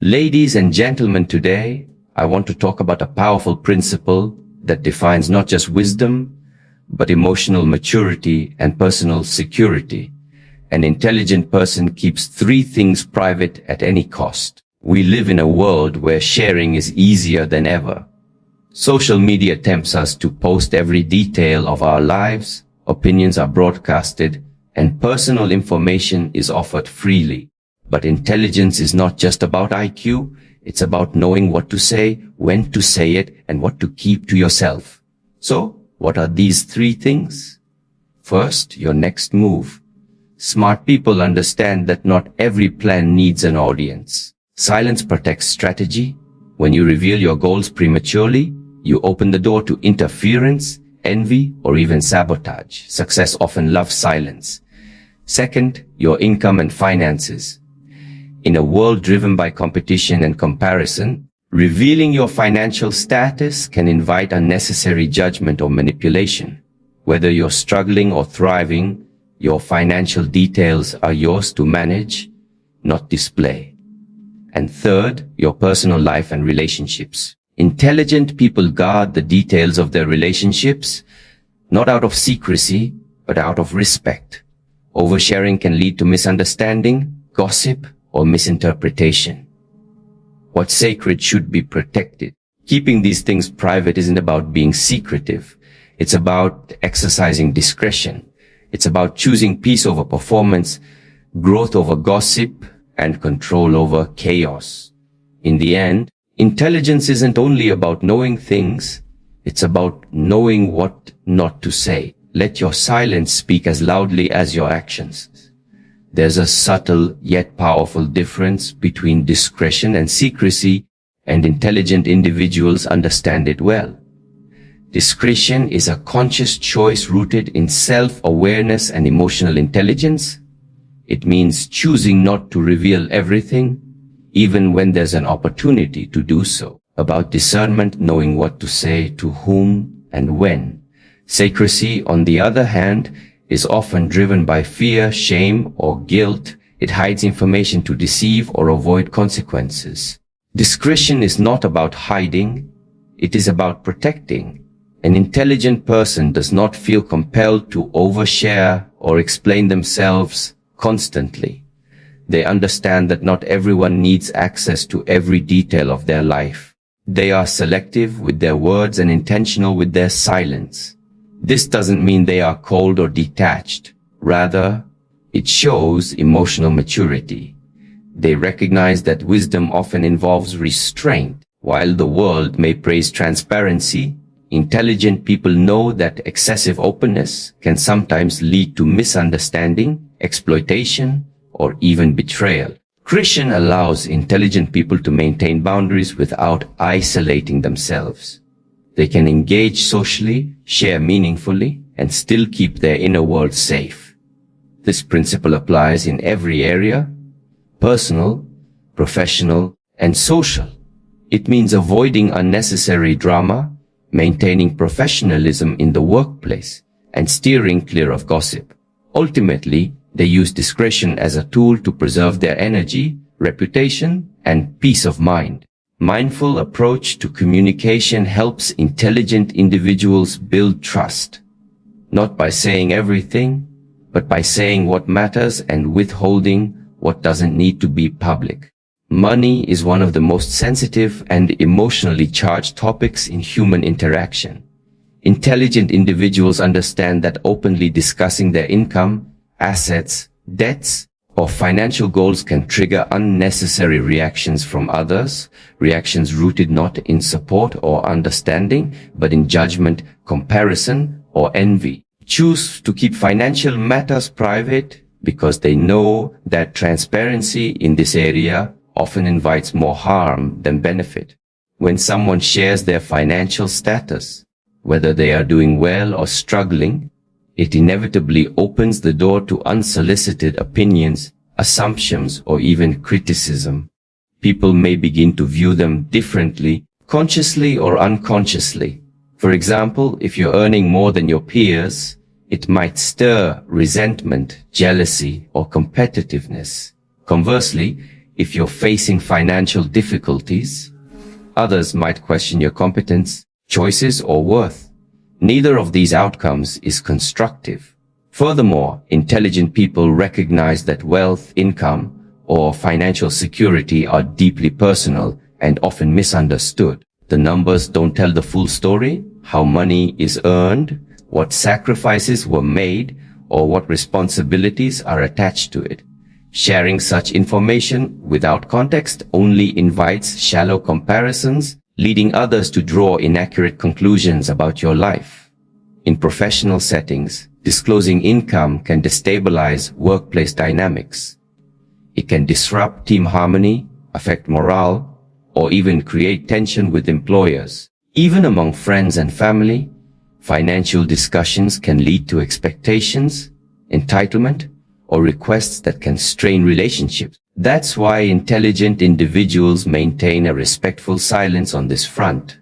Ladies and gentlemen, today I want to talk about a powerful principle that defines not just wisdom, but emotional maturity and personal security. An intelligent person keeps three things private at any cost. We live in a world where sharing is easier than ever. Social media tempts us to post every detail of our lives, opinions are broadcasted, and personal information is offered freely. But intelligence is not just about IQ, it's about knowing what to say, when to say it, and what to keep to yourself. So, what are these three things? First, your next move. Smart people understand that not every plan needs an audience. Silence protects strategy. When you reveal your goals prematurely, you open the door to interference, envy, or even sabotage. Success often loves silence. Second, your income and finances. In a world driven by competition and comparison, revealing your financial status can invite unnecessary judgment or manipulation. Whether you're struggling or thriving, your financial details are yours to manage, not display. And third, your personal life and relationships. Intelligent people guard the details of their relationships, not out of secrecy, but out of respect. Oversharing can lead to misunderstanding, gossip, or misinterpretation. What's sacred should be protected. Keeping these things private isn't about being secretive. It's about exercising discretion. It's about choosing peace over performance, growth over gossip, and control over chaos. In the end, intelligence isn't only about knowing things, it's about knowing what not to say. Let your silence speak as loudly as your actions. There's a subtle yet powerful difference between discretion and secrecy, and intelligent individuals understand it well. Discretion is a conscious choice rooted in self-awareness and emotional intelligence. It means choosing not to reveal everything, even when there's an opportunity to do so. About discernment, knowing what to say, to whom, and when. Secrecy, on the other hand, is often driven by fear, shame, or guilt. It hides information to deceive or avoid consequences. Discretion is not about hiding, it is about protecting. An intelligent person does not feel compelled to overshare or explain themselves constantly. They understand that not everyone needs access to every detail of their life. They are selective with their words and intentional with their silence. This doesn't mean they are cold or detached. Rather, it shows emotional maturity. They recognize that wisdom often involves restraint. While the world may praise transparency, intelligent people know that excessive openness can sometimes lead to misunderstanding, exploitation, or even betrayal. Discretion allows intelligent people to maintain boundaries without isolating themselves. They can engage socially, share meaningfully, and still keep their inner world safe. This principle applies in every area: personal, professional, and social. It means avoiding unnecessary drama, maintaining professionalism in the workplace, and steering clear of gossip. Ultimately, they use discretion as a tool to preserve their energy, reputation, and peace of mind. Mindful approach to communication helps intelligent individuals build trust, not by saying everything, but by saying what matters and withholding what doesn't need to be public. Money is one of the most sensitive and emotionally charged topics in human interaction. Intelligent individuals understand that openly discussing their income, assets, debts, or financial goals can trigger unnecessary reactions from others, reactions rooted not in support or understanding, but in judgment, comparison, or envy. Choose to keep financial matters private because they know that transparency in this area often invites more harm than benefit. When someone shares their financial status, whether they are doing well or struggling, it inevitably opens the door to unsolicited opinions, assumptions, or even criticism. People may begin to view them differently, consciously or unconsciously. For example, if you're earning more than your peers, it might stir resentment, jealousy, or competitiveness. Conversely, If you're facing financial difficulties, others might question your competence, choices, or worth. Neither of these outcomes is constructive. Furthermore, intelligent people recognize that wealth, income, or financial security are deeply personal and often misunderstood. The numbers don't tell the full story, how money is earned, what sacrifices were made, or what responsibilities are attached to it. Sharing such information without context only invites shallow comparisons, leading others to draw inaccurate conclusions about your life. In professional settings, disclosing income can destabilize workplace dynamics. It can disrupt team harmony, affect morale, or even create tension with employers. Even among friends and family, financial discussions can lead to expectations, entitlement, or requests that can strain relationships. That's why intelligent individuals maintain a respectful silence on this front,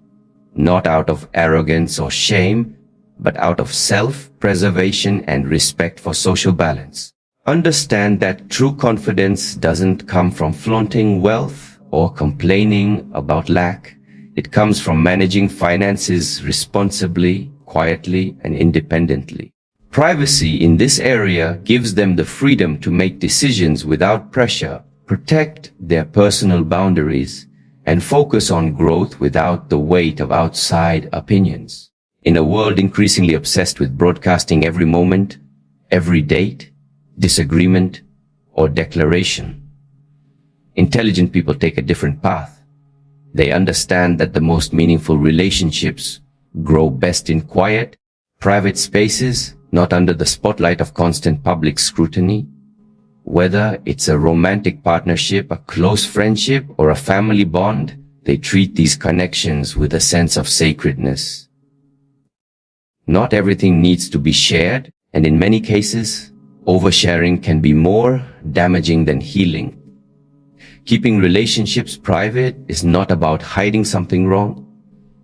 not out of arrogance or shame, but out of self-preservation and respect for social balance. Understand that true confidence doesn't come from flaunting wealth or complaining about lack. It comes from managing finances responsibly, quietly, and independently. Privacy in this area gives them the freedom to make decisions without pressure, protect their personal boundaries, and focus on growth without the weight of outside opinions. In a world increasingly obsessed with broadcasting every moment, every date, disagreement, or declaration, intelligent people take a different path. They understand that the most meaningful relationships grow best in quiet, private spaces, not under the spotlight of constant public scrutiny. Whether it's a romantic partnership, a close friendship, or a family bond, they treat these connections with a sense of sacredness. Not everything needs to be shared, and in many cases, oversharing can be more damaging than healing. Keeping relationships private is not about hiding something wrong.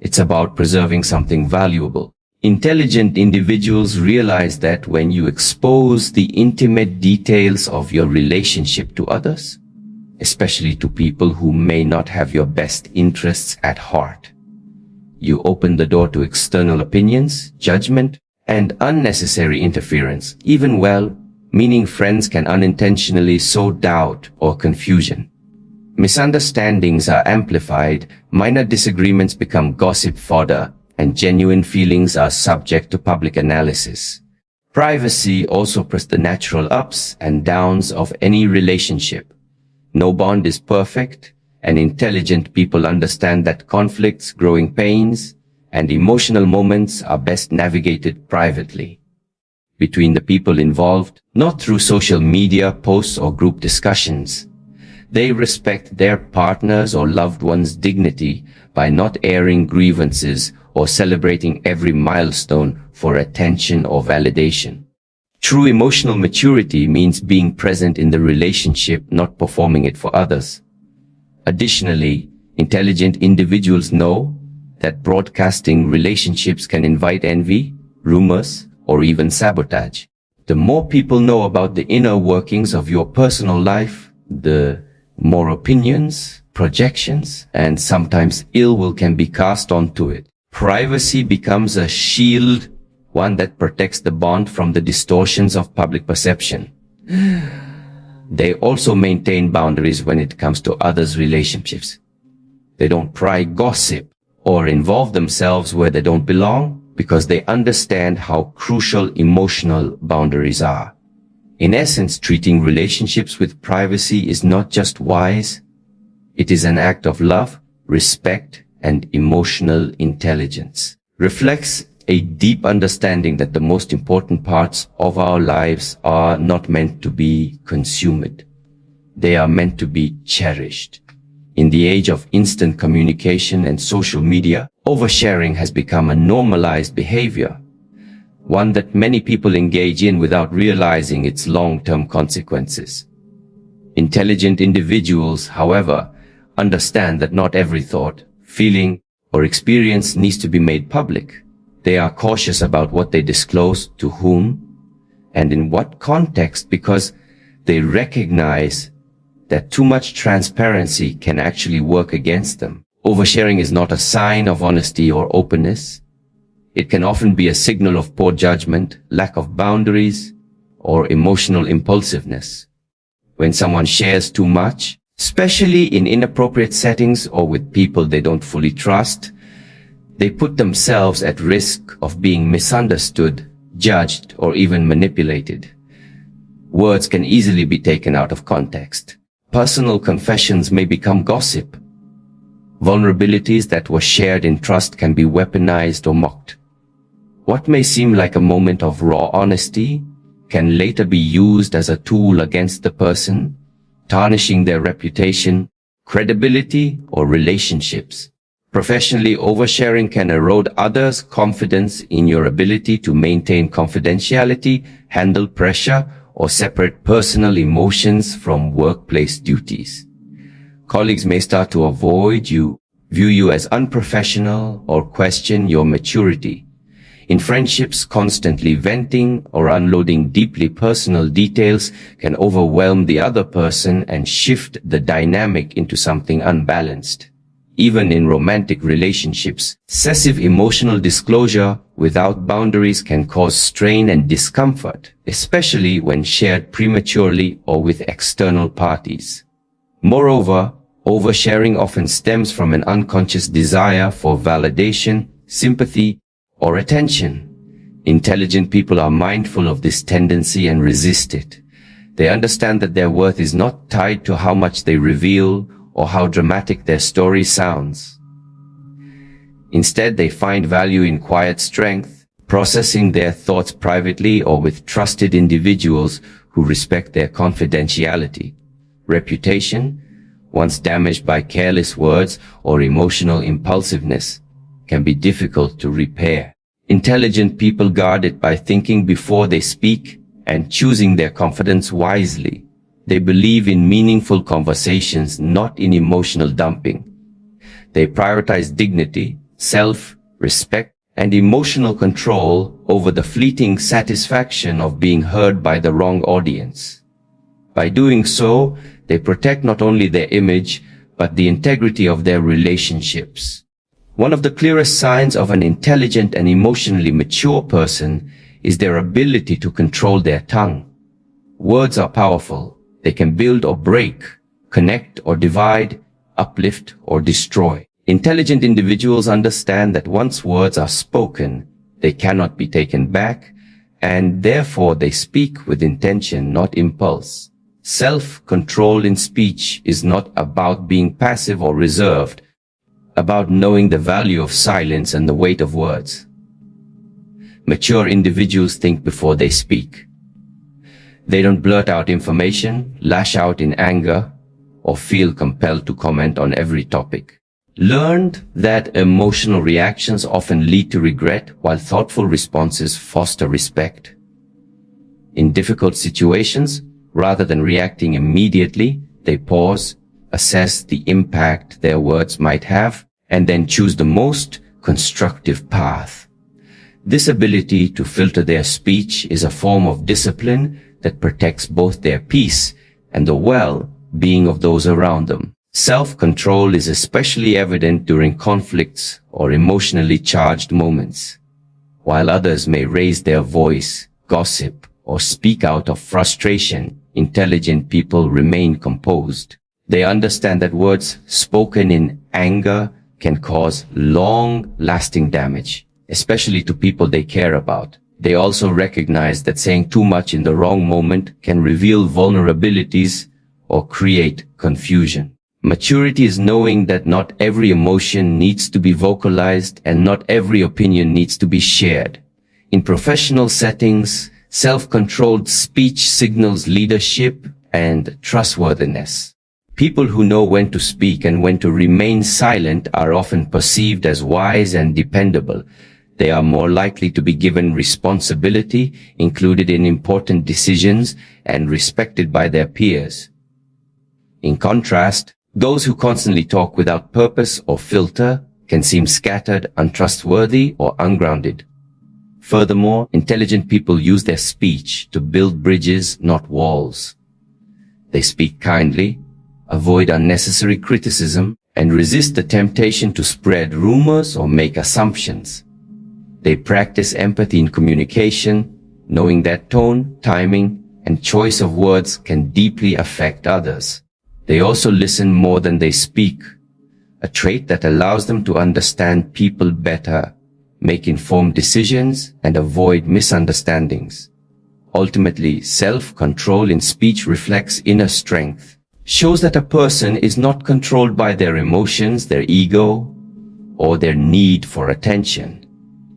It's about preserving something valuable. Intelligent individuals realize that when you expose the intimate details of your relationship to others, especially to people who may not have your best interests at heart, you open the door to external opinions, judgment, and unnecessary interference. Even well-meaning friends can unintentionally sow doubt or confusion. Misunderstandings are amplified, minor disagreements become gossip fodder, and genuine feelings are subject to public analysis. Privacy also presents the natural ups and downs of any relationship. No bond is perfect, and intelligent people understand that conflicts, growing pains, and emotional moments are best navigated privately between the people involved, not through social media posts or group discussions. They respect their partner's or loved one's dignity by not airing grievances or celebrating every milestone for attention or validation. True emotional maturity means being present in the relationship, not performing it for others. Additionally, intelligent individuals know that broadcasting relationships can invite envy, rumors, or even sabotage. The more people know about the inner workings of your personal life, the more opinions, projections, and sometimes ill will can be cast onto it. Privacy becomes a shield, one that protects the bond from the distortions of public perception. They also maintain boundaries when it comes to others' relationships. They don't pry gossip or involve themselves where they don't belong because they understand how crucial emotional boundaries are. In essence, treating relationships with privacy is not just wise, it is an act of love, respect, and emotional intelligence. Reflects a deep understanding that the most important parts of our lives are not meant to be consumed. They are meant to be cherished. In the age of instant communication and social media, oversharing has become a normalized behavior, one that many people engage in without realizing its long-term consequences. Intelligent individuals, however, understand that not every thought, feeling, or experience needs to be made public. They are cautious about what they disclose to whom and in what context because they recognize that too much transparency can actually work against them. Oversharing is not a sign of honesty or openness. It can often be a signal of poor judgment, lack of boundaries, or emotional impulsiveness. When someone shares too much, especially in inappropriate settings or with people they don't fully trust, they put themselves at risk of being misunderstood, judged, or even manipulated. Words can easily be taken out of context. Personal confessions may become gossip. Vulnerabilities that were shared in trust can be weaponized or mocked. What may seem like a moment of raw honesty can later be used as a tool against the person, tarnishing their reputation, credibility, or relationships. Professionally, oversharing can erode others' confidence in your ability to maintain confidentiality, handle pressure, or separate personal emotions from workplace duties. Colleagues may start to avoid you, view you as unprofessional, or question your maturity. In friendships, constantly venting or unloading deeply personal details can overwhelm the other person and shift the dynamic into something unbalanced. Even in romantic relationships, excessive emotional disclosure without boundaries can cause strain and discomfort, especially when shared prematurely or with external parties. Moreover, oversharing often stems from an unconscious desire for validation, sympathy, or attention. Intelligent people are mindful of this tendency and resist it. They understand that their worth is not tied to how much they reveal or how dramatic their story sounds. Instead, they find value in quiet strength, processing their thoughts privately or with trusted individuals who respect their confidentiality. Reputation, once damaged by careless words or emotional impulsiveness, can be difficult to repair. Intelligent people guard it by thinking before they speak and choosing their confidence wisely. They believe in meaningful conversations, not in emotional dumping. They prioritize dignity, self-respect, and emotional control over the fleeting satisfaction of being heard by the wrong audience. By doing so, they protect not only their image, but the integrity of their relationships. One of the clearest signs of an intelligent and emotionally mature person is their ability to control their tongue. Words are powerful. They can build or break, connect or divide, uplift or destroy. Intelligent individuals understand that once words are spoken, they cannot be taken back, and therefore they speak with intention, not impulse. Self-control in speech is not about being passive or reserved, about knowing the value of silence and the weight of words. Mature individuals think before they speak. They don't blurt out information, lash out in anger, or feel compelled to comment on every topic. Learned that emotional reactions often lead to regret, while thoughtful responses foster respect. In difficult situations, rather than reacting immediately, they pause, assess the impact their words might have, and then choose the most constructive path. This ability to filter their speech is a form of discipline that protects both their peace and the well-being of those around them. Self-control is especially evident during conflicts or emotionally charged moments. While others may raise their voice, gossip, or speak out of frustration, intelligent people remain composed. They understand that words spoken in anger can cause long-lasting damage, especially to people they care about. They also recognize that saying too much in the wrong moment can reveal vulnerabilities or create confusion. Maturity is knowing that not every emotion needs to be vocalized and not every opinion needs to be shared. In professional settings, self-controlled speech signals leadership and trustworthiness. People who know when to speak and when to remain silent are often perceived as wise and dependable. They are more likely to be given responsibility, included in important decisions, and respected by their peers. In contrast, those who constantly talk without purpose or filter can seem scattered, untrustworthy, or ungrounded. Furthermore, intelligent people use their speech to build bridges, not walls. They speak kindly, avoid unnecessary criticism, and resist the temptation to spread rumors or make assumptions. They practice empathy in communication, knowing that tone, timing, and choice of words can deeply affect others. They also listen more than they speak, a trait that allows them to understand people better, make informed decisions, and avoid misunderstandings. Ultimately, self-control in speech reflects inner strength, shows that a person is not controlled by their emotions, their ego, or their need for attention.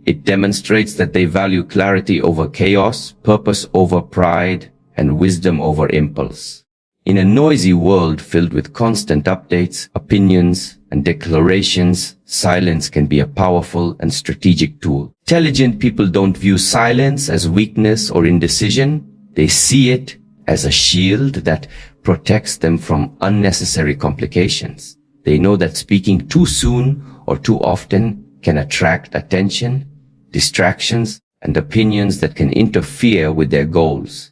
It demonstrates that they value clarity over chaos, purpose over pride, and wisdom over impulse. In a noisy world filled with constant updates, opinions, and declarations, silence can be a powerful and strategic tool. Intelligent people don't view silence as weakness or indecision. They see it as a shield that protects them from unnecessary complications. They know that speaking too soon or too often can attract attention, distractions, and opinions that can interfere with their goals.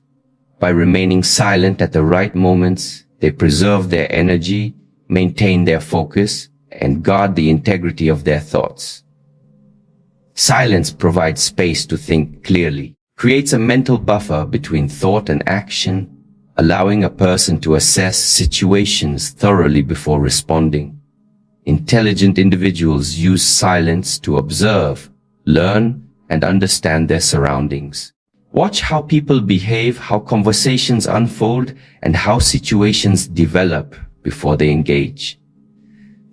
By remaining silent at the right moments, they preserve their energy, maintain their focus, and guard the integrity of their thoughts. Silence provides space to think clearly, creates a mental buffer between thought and action, allowing a person to assess situations thoroughly before responding. Intelligent individuals use silence to observe, learn, and understand their surroundings. Watch how people behave, how conversations unfold, and how situations develop before they engage.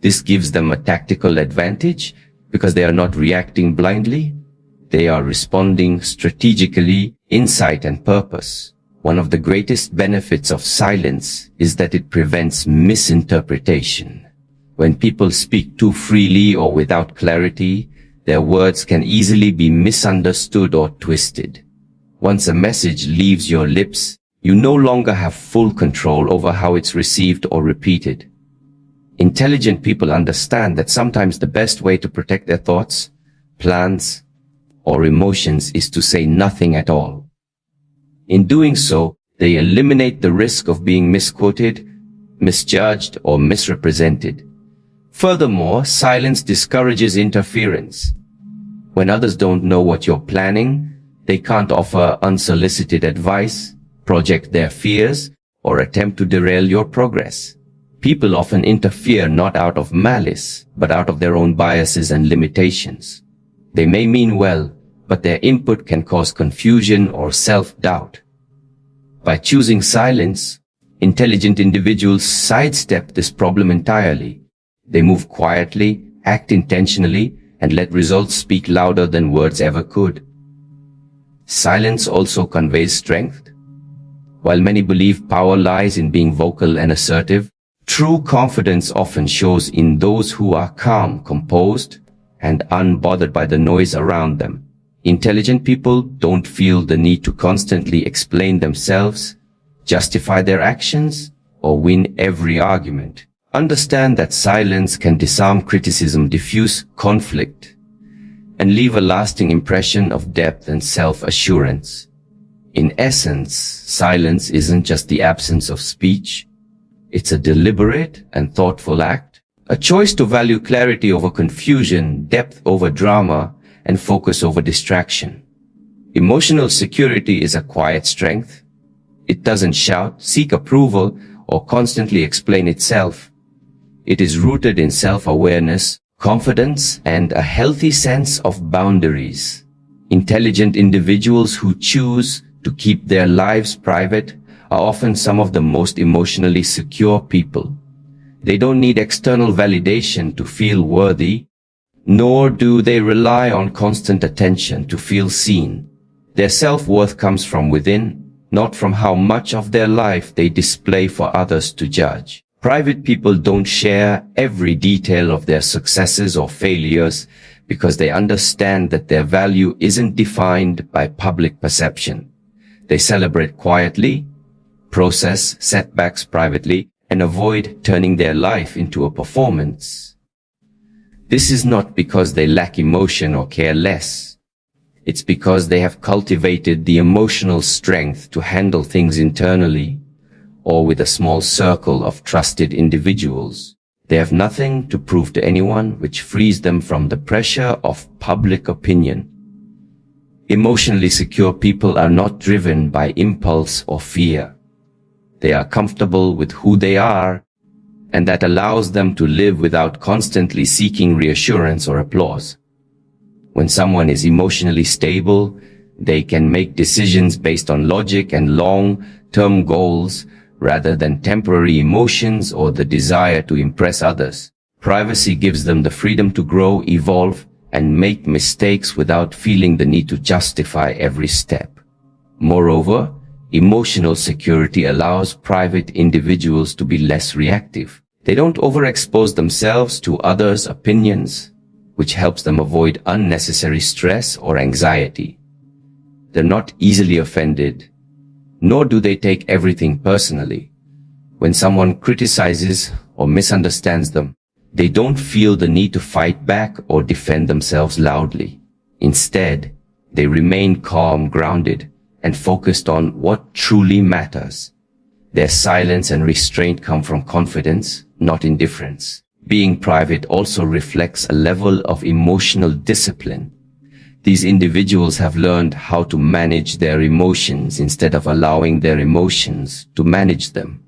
This gives them a tactical advantage because they are not reacting blindly. They are responding strategically, insight and purpose. One of the greatest benefits of silence is that it prevents misinterpretation. When people speak too freely or without clarity, their words can easily be misunderstood or twisted. Once a message leaves your lips, you no longer have full control over how it's received or repeated. Intelligent people understand that sometimes the best way to protect their thoughts, plans, or emotions is to say nothing at all. In doing so, they eliminate the risk of being misquoted, misjudged, or misrepresented. Furthermore, silence discourages interference. When others don't know what you're planning, they can't offer unsolicited advice, project their fears, or attempt to derail your progress. People often interfere not out of malice, but out of their own biases and limitations. They may mean well, but their input can cause confusion or self-doubt. By choosing silence, intelligent individuals sidestep this problem entirely. They move quietly, act intentionally, and let results speak louder than words ever could. Silence also conveys strength. While many believe power lies in being vocal and assertive, true confidence often shows in those who are calm, composed, and unbothered by the noise around them. Intelligent people don't feel the need to constantly explain themselves, justify their actions, or win every argument. Understand that silence can disarm criticism, diffuse conflict, and leave a lasting impression of depth and self-assurance. In essence, silence isn't just the absence of speech. It's a deliberate and thoughtful act, a choice to value clarity over confusion, depth over drama, and focus over distraction. Emotional security is a quiet strength. It doesn't shout, seek approval, or constantly explain itself. It is rooted in self-awareness, confidence, and a healthy sense of boundaries. Intelligent individuals who choose to keep their lives private are often some of the most emotionally secure people. They don't need external validation to feel worthy, nor do they rely on constant attention to feel seen. Their self-worth comes from within, not from how much of their life they display for others to judge. Private people don't share every detail of their successes or failures because they understand that their value isn't defined by public perception. They celebrate quietly, process setbacks privately, and avoid turning their life into a performance. This is not because they lack emotion or care less. It's because they have cultivated the emotional strength to handle things internally, or with a small circle of trusted individuals. They have nothing to prove to anyone, which frees them from the pressure of public opinion. Emotionally secure people are not driven by impulse or fear. They are comfortable with who they are, and that allows them to live without constantly seeking reassurance or applause. When someone is emotionally stable, they can make decisions based on logic and long-term goals rather than temporary emotions or the desire to impress others. Privacy gives them the freedom to grow, evolve, and make mistakes without feeling the need to justify every step. Moreover, emotional security allows private individuals to be less reactive. They don't overexpose themselves to others' opinions, which helps them avoid unnecessary stress or anxiety. They're not easily offended, nor do they take everything personally. When someone criticizes or misunderstands them, they don't feel the need to fight back or defend themselves loudly. Instead, they remain calm, grounded, and focused on what truly matters. Their silence and restraint come from confidence, not indifference. Being private also reflects a level of emotional discipline. These individuals have learned how to manage their emotions instead of allowing their emotions to manage them.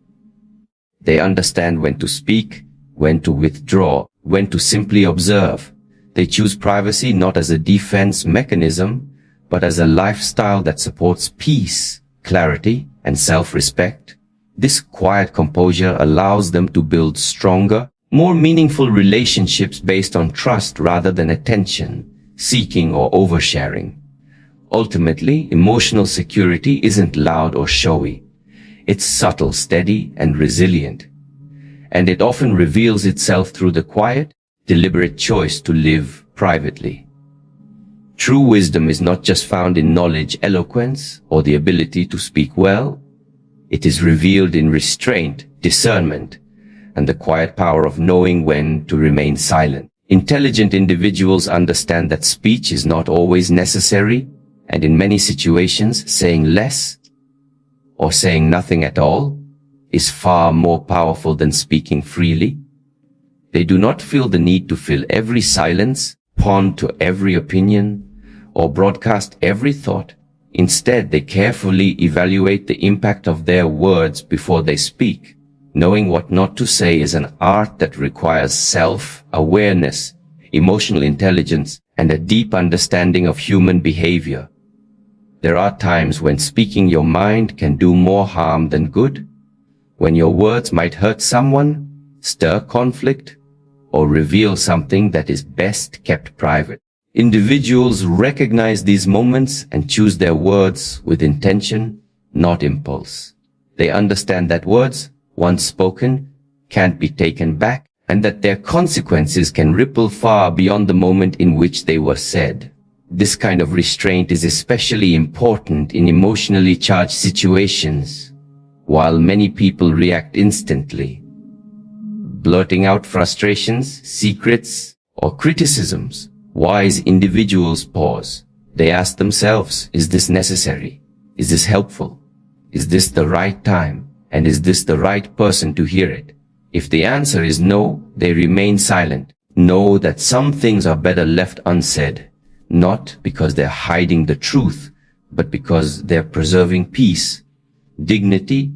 They understand when to speak, when to withdraw, when to simply observe. They choose privacy not as a defense mechanism, but as a lifestyle that supports peace, clarity, and self-respect. This quiet composure allows them to build stronger, more meaningful relationships based on trust rather than attention seeking or oversharing. Ultimately, emotional security isn't loud or showy. It's subtle, steady, and resilient. And it often reveals itself through the quiet, deliberate choice to live privately. True wisdom is not just found in knowledge, eloquence, or the ability to speak well. It is revealed in restraint, discernment, and the quiet power of knowing when to remain silent. Intelligent individuals understand that speech is not always necessary, and in many situations, saying less or saying nothing at all is far more powerful than speaking freely. They do not feel the need to fill every silence, respond to every opinion, or broadcast every thought. Instead, they carefully evaluate the impact of their words before they speak. Knowing what not to say is an art that requires self-awareness, emotional intelligence, and a deep understanding of human behavior. There are times when speaking your mind can do more harm than good, when your words might hurt someone, stir conflict, or reveal something that is best kept private. Individuals recognize these moments and choose their words with intention, not impulse. They understand that words, once spoken, can't be taken back, and that their consequences can ripple far beyond the moment in which they were said. This kind of restraint is especially important in emotionally charged situations. While many people react instantly, blurting out frustrations, secrets, or criticisms, wise individuals pause. They ask themselves, is this necessary? Is this helpful? Is this the right time? And is this the right person to hear it? If the answer is no, they remain silent. Know that some things are better left unsaid, not because they're hiding the truth, but because they're preserving peace, dignity,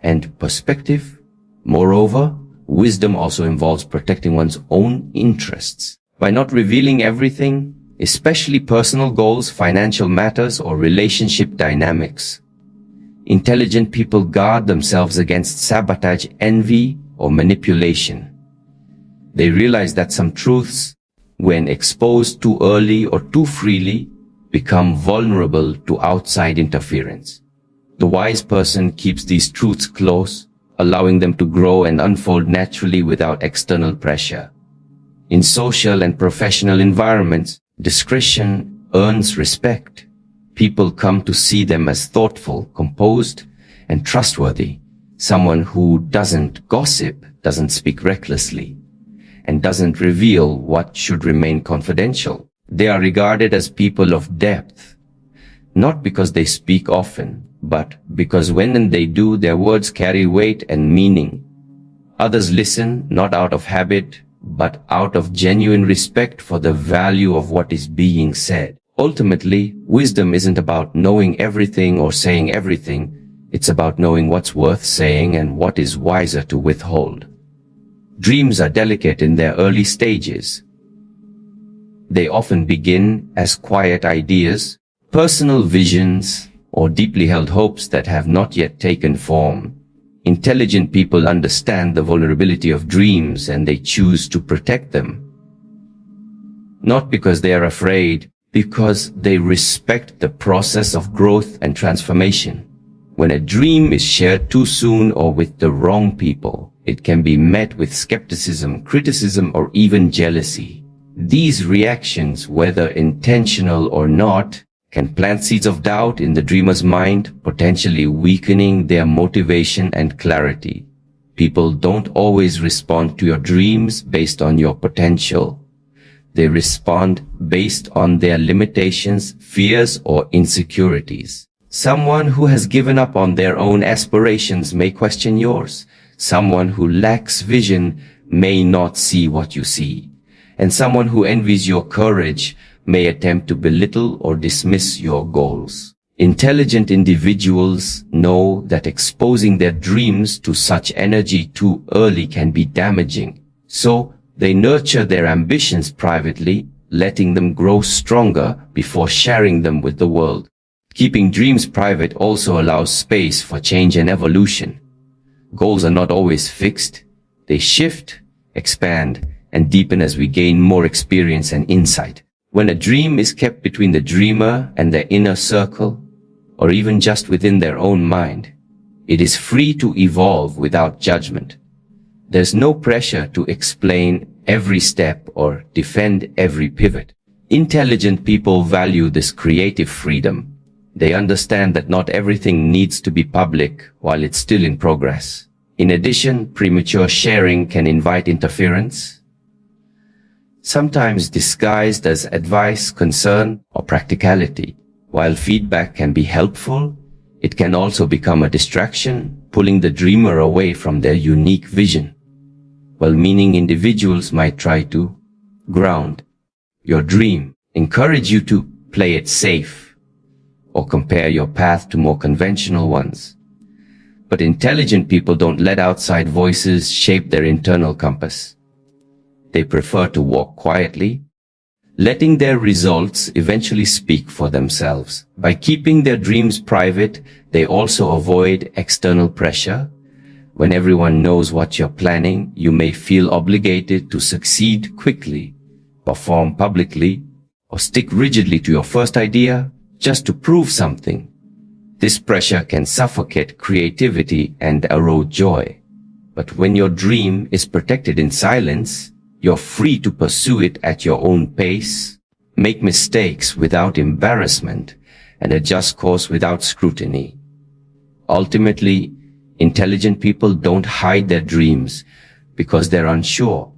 and perspective. Moreover, wisdom also involves protecting one's own interests. By not revealing everything, especially personal goals, financial matters, or relationship dynamics, intelligent people guard themselves against sabotage, envy, or manipulation. They realize that some truths, when exposed too early or too freely, become vulnerable to outside interference. The wise person keeps these truths close, allowing them to grow and unfold naturally without external pressure. In social and professional environments, discretion earns respect. People come to see them as thoughtful, composed, and trustworthy. Someone who doesn't gossip, doesn't speak recklessly, and doesn't reveal what should remain confidential. They are regarded as people of depth, not because they speak often, but because when they do, their words carry weight and meaning. Others listen not out of habit, but out of genuine respect for the value of what is being said. Ultimately, wisdom isn't about knowing everything or saying everything. It's about knowing what's worth saying and what is wiser to withhold. Dreams are delicate in their early stages. They often begin as quiet ideas, personal visions, or deeply held hopes that have not yet taken form. Intelligent people understand the vulnerability of dreams and they choose to protect them. Not because they are afraid, because they respect the process of growth and transformation. When a dream is shared too soon or with the wrong people, it can be met with skepticism, criticism, or even jealousy. These reactions, whether intentional or not, can plant seeds of doubt in the dreamer's mind, potentially weakening their motivation and clarity. People don't always respond to your dreams based on your potential. They respond based on their limitations, fears, or insecurities. Someone who has given up on their own aspirations may question yours. Someone who lacks vision may not see what you see. And someone who envies your courage may attempt to belittle or dismiss your goals. Intelligent individuals know that exposing their dreams to such energy too early can be damaging. So they nurture their ambitions privately, letting them grow stronger before sharing them with the world. Keeping dreams private also allows space for change and evolution. Goals are not always fixed. They shift, expand, and deepen as we gain more experience and insight. When a dream is kept between the dreamer and their inner circle, or even just within their own mind, it is free to evolve without judgment. There's no pressure to explain every step or defend every pivot. Intelligent people value this creative freedom. They understand that not everything needs to be public while it's still in progress. In addition, premature sharing can invite interference, sometimes disguised as advice, concern, or practicality. While feedback can be helpful, it can also become a distraction, pulling the dreamer away from their unique vision. Well-meaning individuals might try to ground your dream, encourage you to play it safe, or compare your path to more conventional ones. But intelligent people don't let outside voices shape their internal compass. They prefer to walk quietly, letting their results eventually speak for themselves. By keeping their dreams private, they also avoid external pressure. When everyone knows what you're planning, you may feel obligated to succeed quickly, perform publicly, or stick rigidly to your first idea just to prove something. This pressure can suffocate creativity and erode joy. But when your dream is protected in silence, you're free to pursue it at your own pace, make mistakes without embarrassment, and adjust course without scrutiny. Ultimately, intelligent people don't hide their dreams because they're unsure.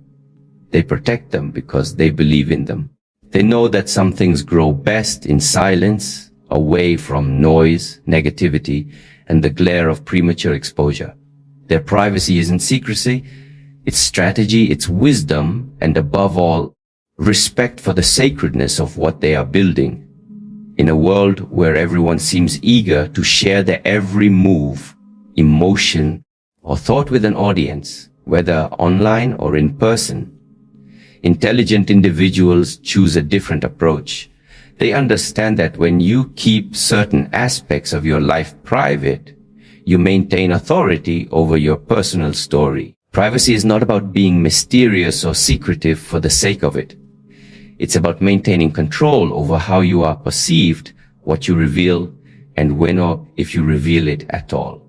They protect them because they believe in them. They know that some things grow best in silence, away from noise, negativity, and the glare of premature exposure. Their privacy isn't secrecy, it's strategy, it's wisdom, and above all, respect for the sacredness of what they are building. In a world where everyone seems eager to share their every move, emotion, or thought with an audience, whether online or in person, intelligent individuals choose a different approach. They understand that when you keep certain aspects of your life private, you maintain authority over your personal story. Privacy is not about being mysterious or secretive for the sake of it. It's about maintaining control over how you are perceived, what you reveal, and when or if you reveal it at all.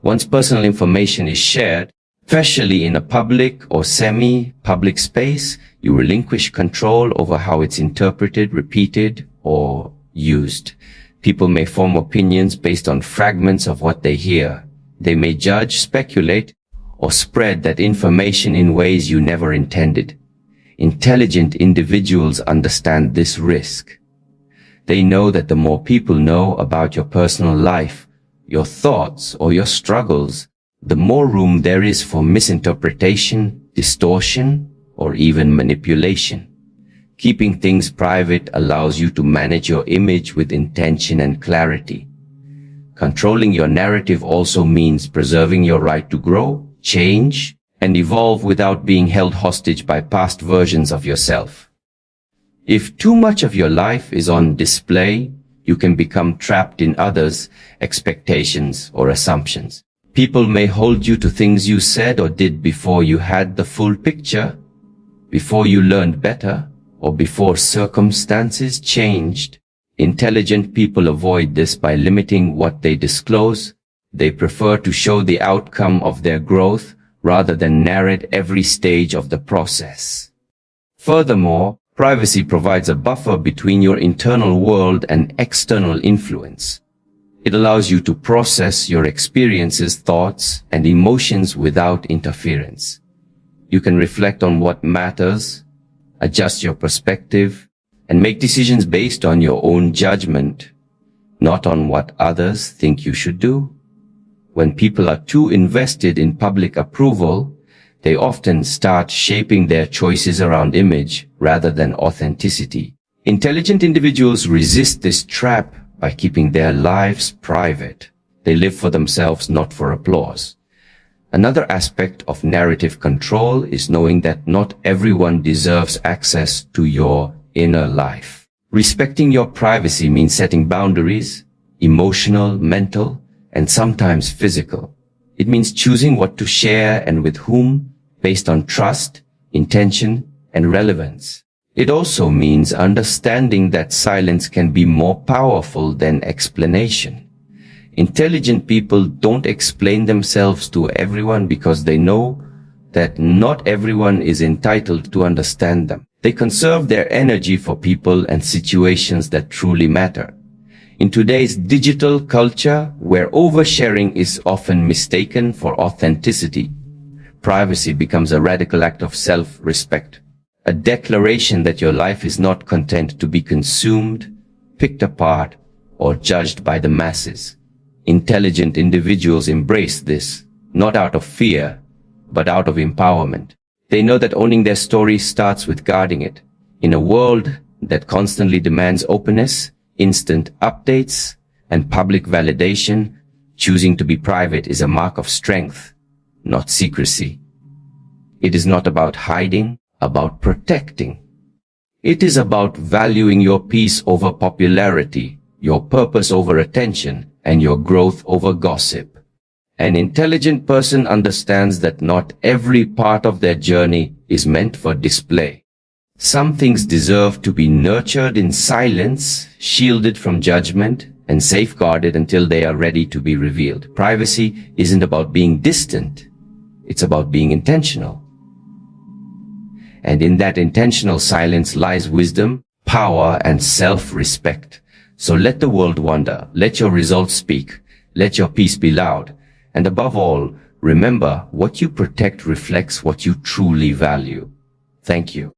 Once personal information is shared, especially in a public or semi-public space, you relinquish control over how it's interpreted, repeated, or used. People may form opinions based on fragments of what they hear. They may judge, speculate, or spread that information in ways you never intended. Intelligent individuals understand this risk. They know that the more people know about your personal life, your thoughts, or your struggles, the more room there is for misinterpretation, distortion, or even manipulation. Keeping things private allows you to manage your image with intention and clarity. Controlling your narrative also means preserving your right to grow, change, and evolve without being held hostage by past versions of yourself. If too much of your life is on display, you can become trapped in others' expectations or assumptions. People may hold you to things you said or did before you had the full picture, before you learned better, or before circumstances changed. Intelligent people avoid this by limiting what they disclose. They prefer to show the outcome of their growth rather than narrate every stage of the process. Furthermore, privacy provides a buffer between your internal world and external influence. It allows you to process your experiences, thoughts, and emotions without interference. You can reflect on what matters, adjust your perspective, and make decisions based on your own judgment, not on what others think you should do. When people are too invested in public approval, they often start shaping their choices around image rather than authenticity. Intelligent individuals resist this trap by keeping their lives private. They live for themselves, not for applause. Another aspect of narrative control is knowing that not everyone deserves access to your inner life. Respecting your privacy means setting boundaries, emotional, mental, and sometimes physical. It means choosing what to share and with whom, based on trust, intention, and relevance. It also means understanding that silence can be more powerful than explanation. Intelligent people don't explain themselves to everyone because they know that not everyone is entitled to understand them. They conserve their energy for people and situations that truly matter. In today's digital culture, where oversharing is often mistaken for authenticity, privacy becomes a radical act of self-respect, a declaration that your life is not content to be consumed, picked apart, or judged by the masses. Intelligent individuals embrace this, not out of fear, but out of empowerment. They know that owning their story starts with guarding it. In a world that constantly demands openness, instant updates, and public validation, choosing to be private is a mark of strength, not secrecy. It is not about hiding, about protecting. It is about valuing your peace over popularity, your purpose over attention, and your growth over gossip. An intelligent person understands that not every part of their journey is meant for display. Some things deserve to be nurtured in silence, shielded from judgment, and safeguarded until they are ready to be revealed. Privacy isn't about being distant. It's about being intentional. And in that intentional silence lies wisdom, power, and self-respect. So let the world wonder, let your results speak, let your peace be loud, and above all, remember, what you protect reflects what you truly value. Thank you.